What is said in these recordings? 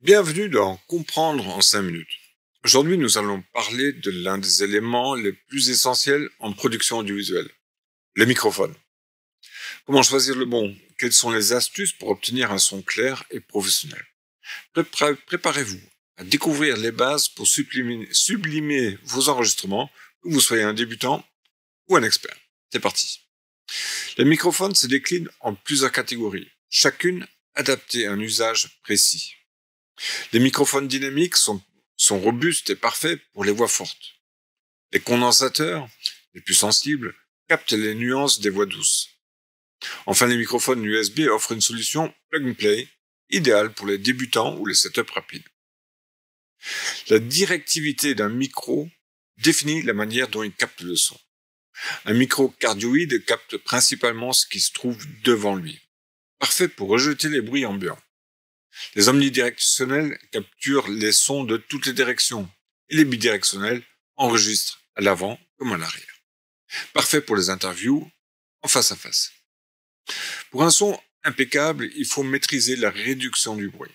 Bienvenue dans Comprendre en 5 minutes. Aujourd'hui, nous allons parler de l'un des éléments les plus essentiels en production audiovisuelle, le microphone. Comment choisir le bon? Quelles sont les astuces pour obtenir un son clair et professionnel? Préparez-vous à découvrir les bases pour sublimer vos enregistrements, que vous soyez un débutant ou un expert. C'est parti. Les microphones se déclinent en plusieurs catégories, chacune adaptée à un usage précis. Les microphones dynamiques sont robustes et parfaits pour les voix fortes. Les condensateurs, les plus sensibles, captent les nuances des voix douces. Enfin, les microphones USB offrent une solution plug-and-play, idéale pour les débutants ou les setups rapides. La directivité d'un micro définit la manière dont il capte le son. Un micro cardioïde capte principalement ce qui se trouve devant lui, parfait pour rejeter les bruits ambiants. Les omnidirectionnels capturent les sons de toutes les directions et les bidirectionnels enregistrent à l'avant comme à l'arrière. Parfait pour les interviews en face à face. Pour un son impeccable, il faut maîtriser la réduction du bruit.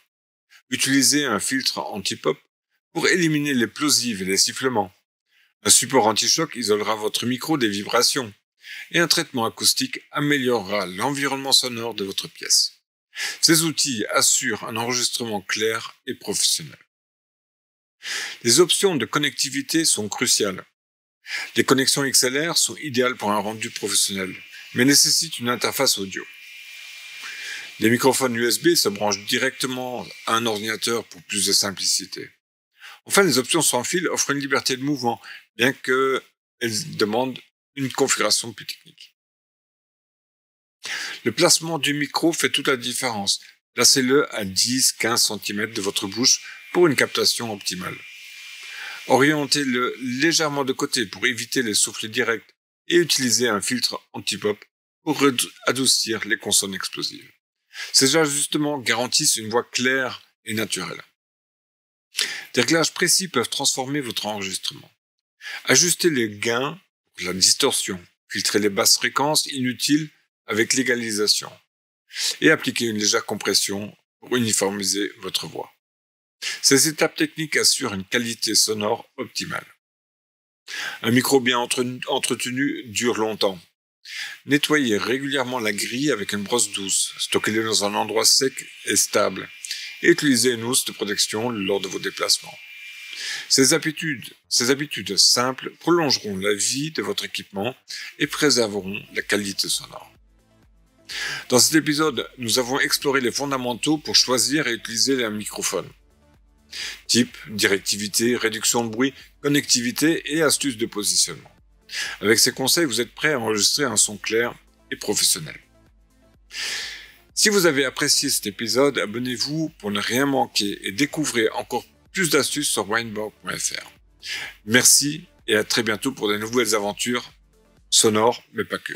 Utilisez un filtre anti-pop pour éliminer les plosives et les sifflements. Un support anti-choc isolera votre micro des vibrations et un traitement acoustique améliorera l'environnement sonore de votre pièce. Ces outils assurent un enregistrement clair et professionnel. Les options de connectivité sont cruciales. Les connexions XLR sont idéales pour un rendu professionnel, mais nécessitent une interface audio. Les microphones USB se branchent directement à un ordinateur pour plus de simplicité. Enfin, les options sans fil offrent une liberté de mouvement, bien qu'elles demandent une configuration plus technique. Le placement du micro fait toute la différence. Placez-le à 10-15 cm de votre bouche pour une captation optimale. Orientez-le légèrement de côté pour éviter les souffles directs et utilisez un filtre anti-pop pour adoucir les consonnes explosives. Ces ajustements garantissent une voix claire et naturelle. Des réglages précis peuvent transformer votre enregistrement. Ajustez les gains pour la distorsion, filtrez les basses fréquences inutiles avec l'égalisation et appliquez une légère compression pour uniformiser votre voix. Ces étapes techniques assurent une qualité sonore optimale. Un micro bien entretenu dure longtemps. Nettoyez régulièrement la grille avec une brosse douce, stockez-le dans un endroit sec et stable et utilisez une housse de protection lors de vos déplacements. Ces habitudes simples prolongeront la vie de votre équipement et préserveront la qualité sonore. Dans cet épisode, nous avons exploré les fondamentaux pour choisir et utiliser un microphone. Type, directivité, réduction de bruit, connectivité et astuces de positionnement. Avec ces conseils, vous êtes prêt à enregistrer un son clair et professionnel. Si vous avez apprécié cet épisode, abonnez-vous pour ne rien manquer et découvrez encore plus d'astuces sur wineborg.fr. Merci et à très bientôt pour de nouvelles aventures sonores, mais pas que.